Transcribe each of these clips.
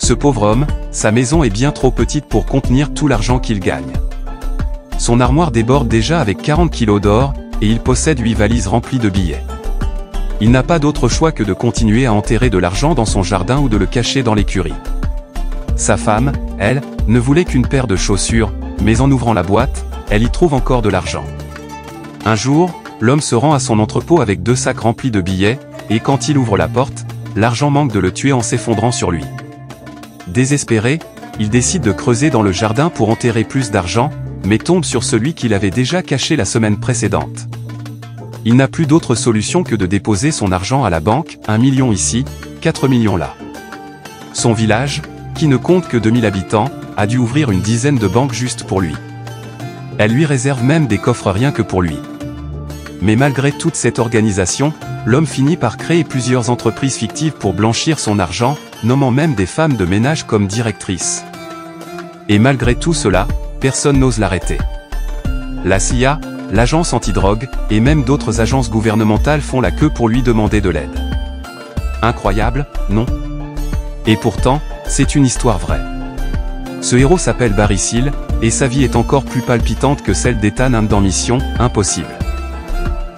Ce pauvre homme, sa maison est bien trop petite pour contenir tout l'argent qu'il gagne. Son armoire déborde déjà avec 40 kilos d'or, et il possède 8 valises remplies de billets. Il n'a pas d'autre choix que de continuer à enterrer de l'argent dans son jardin ou de le cacher dans l'écurie. Sa femme, elle, ne voulait qu'une paire de chaussures, mais en ouvrant la boîte, elle y trouve encore de l'argent. Un jour, l'homme se rend à son entrepôt avec 2 sacs remplis de billets, et quand il ouvre la porte, l'argent manque de le tuer en s'effondrant sur lui. Désespéré, il décide de creuser dans le jardin pour enterrer plus d'argent, mais tombe sur celui qu'il avait déjà caché la semaine précédente. Il n'a plus d'autre solution que de déposer son argent à la banque, 1 million ici, 4 millions là. Son village, qui ne compte que 2000 habitants, a dû ouvrir une dizaine de banques juste pour lui. Elle lui réserve même des coffres rien que pour lui. Mais malgré toute cette organisation, l'homme finit par créer plusieurs entreprises fictives pour blanchir son argent, nommant même des femmes de ménage comme directrices. Et malgré tout cela, personne n'ose l'arrêter. La CIA, l'agence antidrogue, et même d'autres agences gouvernementales font la queue pour lui demander de l'aide. Incroyable, non? Et pourtant, c'est une histoire vraie. Ce héros s'appelle Barry Seal, et sa vie est encore plus palpitante que celle d'Ethan Hunt dans Mission Impossible.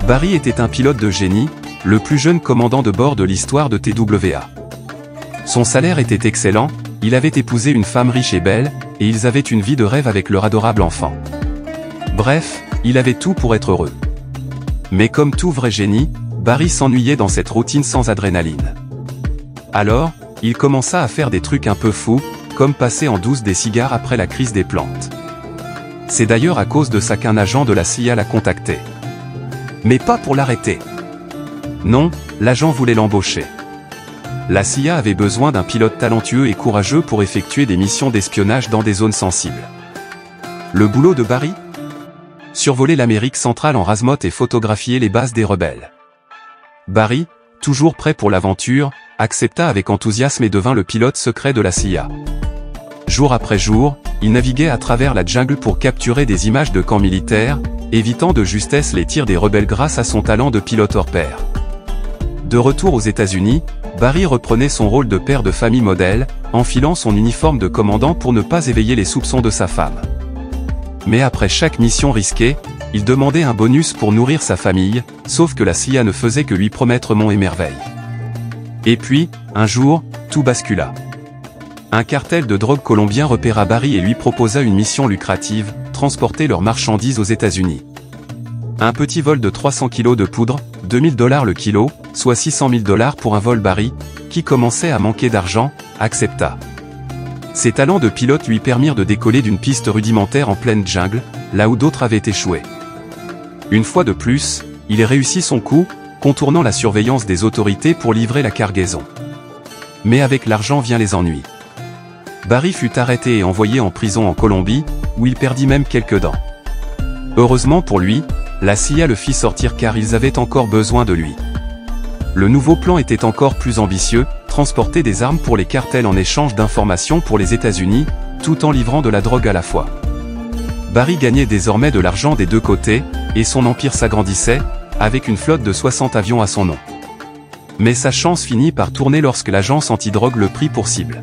Barry était un pilote de génie, le plus jeune commandant de bord de l'histoire de TWA. Son salaire était excellent, il avait épousé une femme riche et belle, et ils avaient une vie de rêve avec leur adorable enfant. Bref, il avait tout pour être heureux. Mais comme tout vrai génie, Barry s'ennuyait dans cette routine sans adrénaline. Alors, il commença à faire des trucs un peu fous, comme passer en douce des cigares après la crise des plantes. C'est d'ailleurs à cause de ça qu'un agent de la CIA l'a contacté. Mais pas pour l'arrêter. Non, l'agent voulait l'embaucher. La CIA avait besoin d'un pilote talentueux et courageux pour effectuer des missions d'espionnage dans des zones sensibles. Le boulot de Barry? Survoler l'Amérique centrale en rase-motte et photographier les bases des rebelles. Barry, toujours prêt pour l'aventure, accepta avec enthousiasme et devint le pilote secret de la CIA. Jour après jour, il naviguait à travers la jungle pour capturer des images de camps militaires, évitant de justesse les tirs des rebelles grâce à son talent de pilote hors pair. De retour aux États-Unis, Barry reprenait son rôle de père de famille modèle, enfilant son uniforme de commandant pour ne pas éveiller les soupçons de sa femme. Mais après chaque mission risquée, il demandait un bonus pour nourrir sa famille, sauf que la CIA ne faisait que lui promettre monts et merveilles. Et puis, un jour, tout bascula. Un cartel de drogue colombien repéra Barry et lui proposa une mission lucrative, transporter leurs marchandises aux États-Unis. Un petit vol de 300 kg de poudre, $2000 le kilo, soit $600 000 pour un vol. Barry, qui commençait à manquer d'argent, accepta. Ses talents de pilote lui permirent de décoller d'une piste rudimentaire en pleine jungle, là où d'autres avaient échoué. Une fois de plus, il réussit son coup, contournant la surveillance des autorités pour livrer la cargaison. Mais avec l'argent vient les ennuis. Barry fut arrêté et envoyé en prison en Colombie, où il perdit même quelques dents. Heureusement pour lui, la CIA le fit sortir car ils avaient encore besoin de lui. Le nouveau plan était encore plus ambitieux, transporter des armes pour les cartels en échange d'informations pour les États-Unis, tout en livrant de la drogue à la fois. Barry gagnait désormais de l'argent des deux côtés, et son empire s'agrandissait, avec une flotte de 60 avions à son nom. Mais sa chance finit par tourner lorsque l'agence antidrogue le prit pour cible.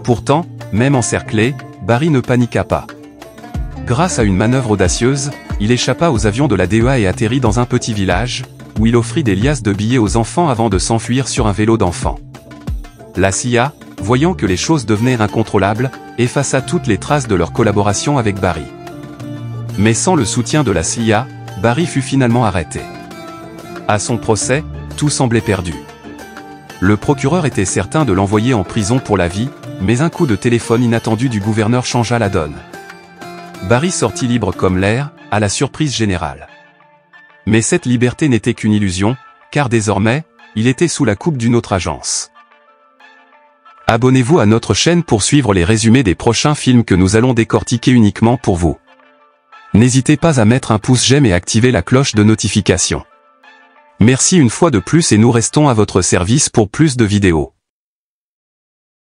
Pourtant, même encerclé, Barry ne paniqua pas. Grâce à une manœuvre audacieuse, il échappa aux avions de la DEA et atterrit dans un petit village, où il offrit des liasses de billets aux enfants avant de s'enfuir sur un vélo d'enfant. La CIA, voyant que les choses devenaient incontrôlables, effaça toutes les traces de leur collaboration avec Barry. Mais sans le soutien de la CIA, Barry fut finalement arrêté. À son procès, tout semblait perdu. Le procureur était certain de l'envoyer en prison pour la vie, mais un coup de téléphone inattendu du gouverneur changea la donne. Barry sortit libre comme l'air, à la surprise générale. Mais cette liberté n'était qu'une illusion, car désormais, il était sous la coupe d'une autre agence. Abonnez-vous à notre chaîne pour suivre les résumés des prochains films que nous allons décortiquer uniquement pour vous. N'hésitez pas à mettre un pouce j'aime et activer la cloche de notification. Merci une fois de plus et nous restons à votre service pour plus de vidéos.